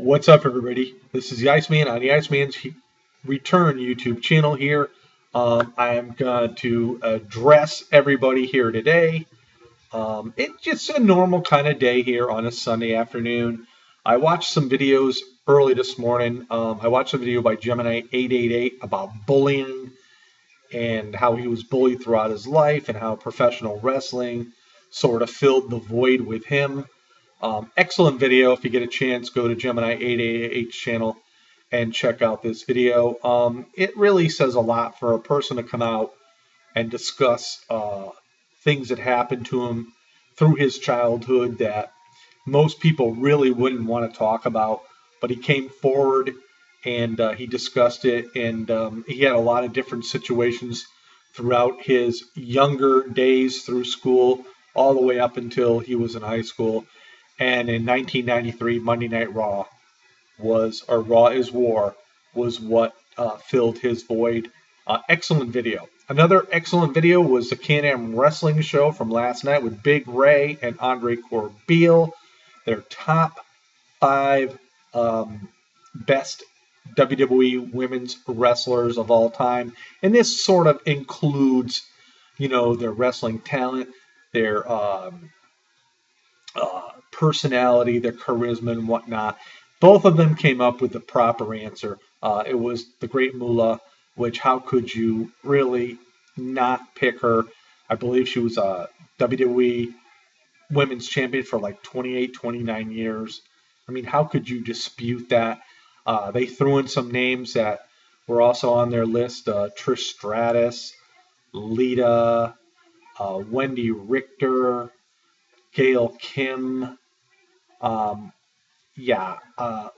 What's up, everybody? This is the Iceman on the Iceman's Return YouTube channel here. I am going to address everybody here today. It's just a normal kind of day here on a Sunday afternoon. I watched some videos early this morning. I watched a video by Gemini 888 about bullying and how he was bullied throughout his life and how professional wrestling sort of filled the void with him. Excellent video. If you get a chance, go to Gemini 888's channel and check out this video. It really says a lot for a person to come out and discuss things that happened to him through his childhood that most people really wouldn't want to talk about. But he came forward and he discussed it, and he had a lot of different situations throughout his younger days through school, all the way up until he was in high school. And in 1993, Monday Night Raw Raw is War, was what filled his void. Excellent video. Another excellent video was the Can-Am Wrestling show from last night with Big Ray and Andre Corbeil. Their top 5 best WWE women's wrestlers of all time. And this sort of includes, their wrestling talent, their personality, their charisma, and whatnot. Both of them came up with the proper answer. It was the Great Moolah, which how could you really not pick her? I believe she was a WWE Women's Champion for like 28, 29 years. I mean, how could you dispute that? They threw in some names that were also on their list. Trish Stratus, Lita, Wendy Richter, Gail Kim.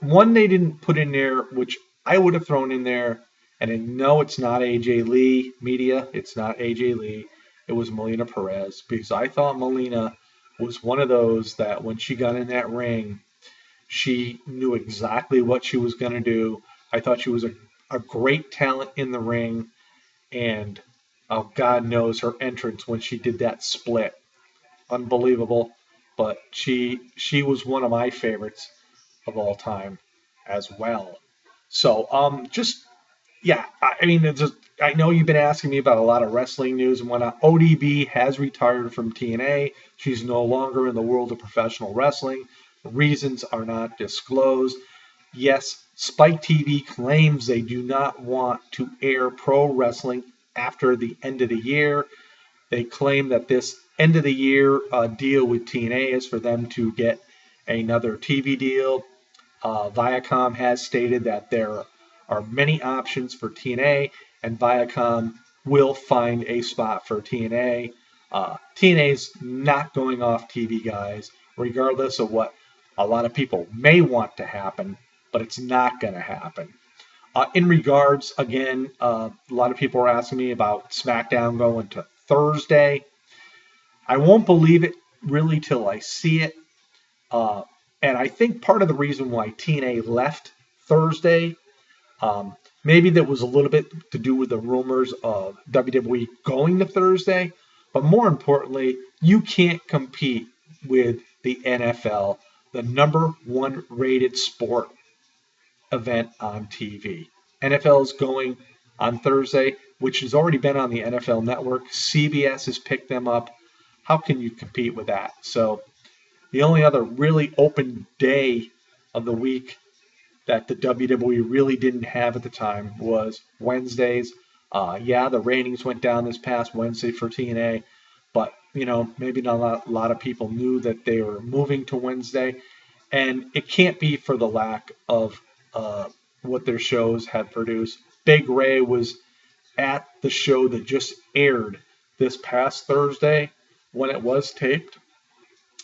One they didn't put in there, which I would have thrown in there, and I know it's not AJ Lee media. It's not AJ Lee. It was Melina Perez, because I thought Melina was one of those that when she got in that ring, she knew exactly what she was going to do. I thought she was a great talent in the ring, and God knows her entrance when she did that split. Unbelievable. But she was one of my favorites of all time as well. So I know you've been asking me about a lot of wrestling news and whatnot. ODB has retired from TNA. She's no longer in the world of professional wrestling. Reasons are not disclosed. Yes, Spike TV claims they do not want to air pro wrestling after the end of the year. They claim that this end of the year deal with TNA is for them to get another TV deal. Viacom has stated that there are many options for TNA, and Viacom will find a spot for TNA. TNA's not going off TV, guys, regardless of what a lot of people may want to happen, but it's not going to happen. In regards, again, a lot of people are asking me about SmackDown going to Thursday. I won't believe it really till I see it. And I think part of the reason why TNA left Thursday, maybe that was a little bit to do with the rumors of WWE going to Thursday. But more importantly, you can't compete with the NFL, the #1 rated sport event on TV. NFL is going on Thursday, which has already been on the NFL Network. CBS has picked them up. How can you compete with that? So the only other really open day of the week that the WWE really didn't have at the time was Wednesdays. The ratings went down this past Wednesday for TNA, but maybe not a lot of people knew that they were moving to Wednesday, and it can't be for the lack of what their shows had produced. Big Ray was at the show that just aired this past Thursday when it was taped.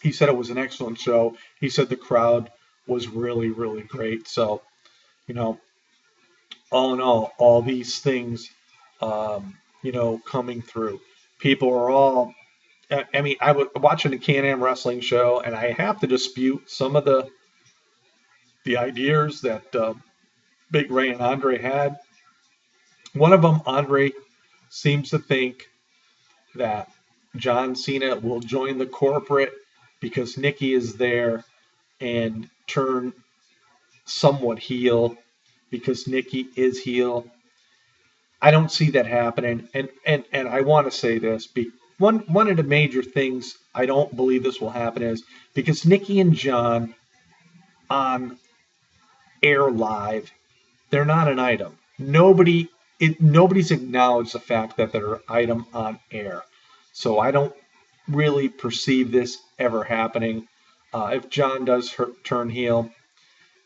He said it was an excellent show. He said the crowd was really, really great. So, all in all these things, coming through. People are all, I was watching the Can-Am Wrestling show, and I have to dispute some of the ideas that Big Ray and Andre had. One of them, Andre, seems to think that John Cena will join the corporate because Nikki is there and turn somewhat heel because Nikki is heel. I don't see that happening. And I want to say this. One of the major things I don't believe this will happen is because Nikki and John on air live, they're not an item. Nobody's acknowledged the fact that they're an item on air. So I don't really perceive this ever happening. If John does turn heel,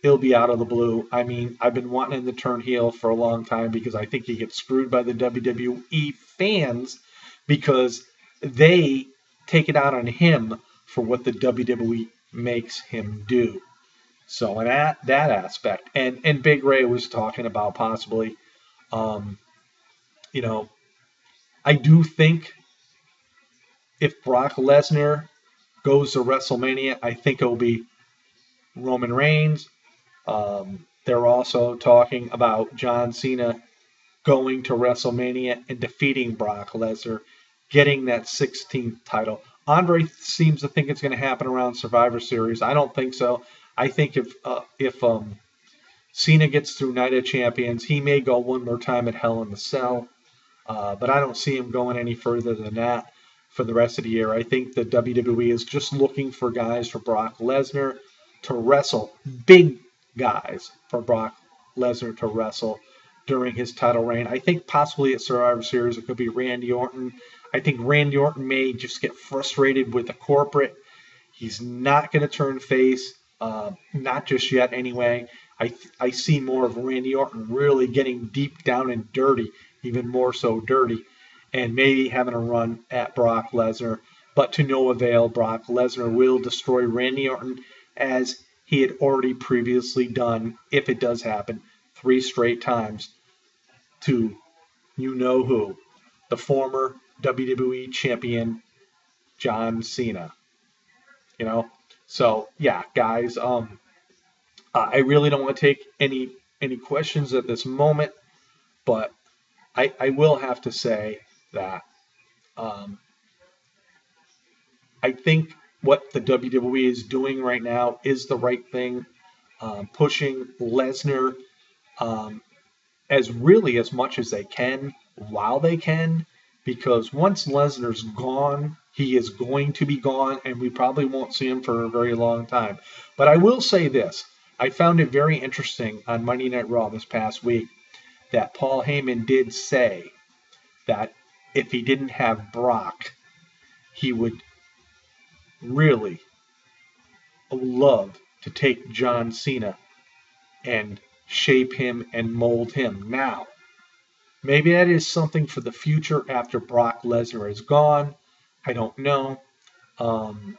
he'll be out of the blue. I mean, I've been wanting him to turn heel for a long time because I think he gets screwed by the WWE fans because they take it out on him for what the WWE makes him do. So in that aspect, and Big Ray was talking about possibly, um, you know, I do think if Brock Lesnar goes to WrestleMania, I think it'll be Roman Reigns. They're also talking about John Cena going to WrestleMania and defeating Brock Lesnar, getting that 16th title. Andre seems to think it's going to happen around Survivor Series. I don't think so. I think if Cena gets through Night of Champions, he may go one more time at Hell in the Cell, but I don't see him going any further than that for the rest of the year. I think the WWE is just looking for guys for Brock Lesnar to wrestle, big guys for Brock Lesnar to wrestle during his title reign. I think possibly at Survivor Series it could be Randy Orton. I think Randy Orton may just get frustrated with the corporate. He's not going to turn face, not just yet anyway. I see more of Randy Orton really getting deep down and dirty, even more so dirty, and maybe having a run at Brock Lesnar. But to no avail, Brock Lesnar will destroy Randy Orton as he had already previously done, if it does happen, 3 straight times to you know who, the former WWE champion John Cena. You know, so yeah, guys. I really don't want to take any questions at this moment, but I will have to say that um, I think what the WWE is doing right now is the right thing, pushing Lesnar um, as much as they can while they can, because once Lesnar's gone, he is going to be gone, and we probably won't see him for a very long time. But I will say this. I found it very interesting on Monday Night Raw this past week that Paul Heyman did say that if he didn't have Brock, he would really love to take John Cena and shape him and mold him. Now, maybe that is something for the future after Brock Lesnar is gone. I don't know. Um,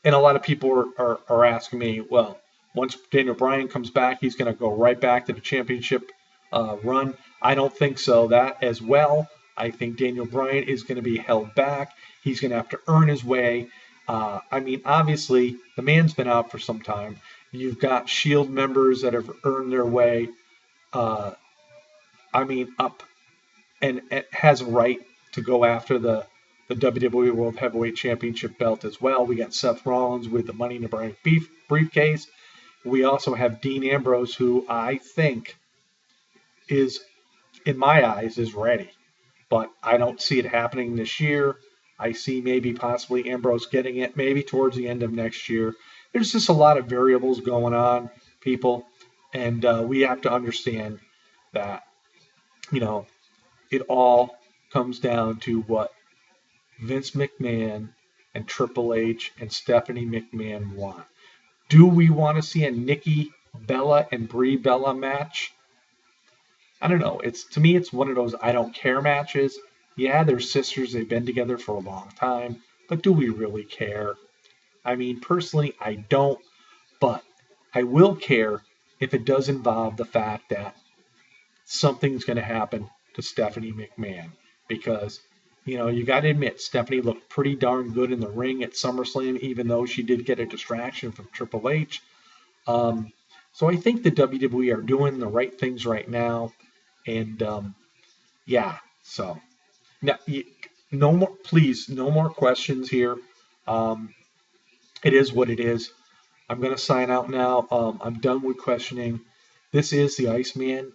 and a lot of people are asking me, well, once Daniel Bryan comes back, he's going to go right back to the championship run. I don't think so. That as well. I think Daniel Bryan is going to be held back. He's going to have to earn his way. I mean, obviously, the man's been out for some time. You've got Shield members that have earned their way. Uh, up and has a right to go after the WWE World Heavyweight Championship belt as well. We got Seth Rollins with the Money in the Bank briefcase. We also have Dean Ambrose, who I think is, in my eyes, is ready. But I don't see it happening this year. I see maybe possibly Ambrose getting it maybe towards the end of next year. There's just a lot of variables going on, people. And we have to understand that, you know, it all comes down to what Vince McMahon and Triple H and Stephanie McMahon want. Do we want to see a Nikki Bella and Brie Bella match? I don't know. It's to me, it's one of those I don't care matches. Yeah, they're sisters. They've been together for a long time, but do we really care? I mean, personally, I don't, but I will care if it does involve the fact that something's going to happen to Stephanie McMahon because, you got to admit, Stephanie looked pretty darn good in the ring at SummerSlam, even though she did get a distraction from Triple H. So I think the WWE are doing the right things right now. And yeah, so now, no more, please, no more questions here. It is what it is. I'm going to sign out now. I'm done with questioning. This is the Iceman.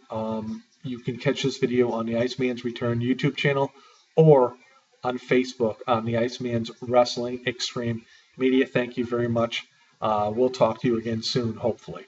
You can catch this video on the Iceman's Return YouTube channel or on Facebook on the Iceman's Wrestling Extreme Media. Thank you very much. We'll talk to you again soon, hopefully.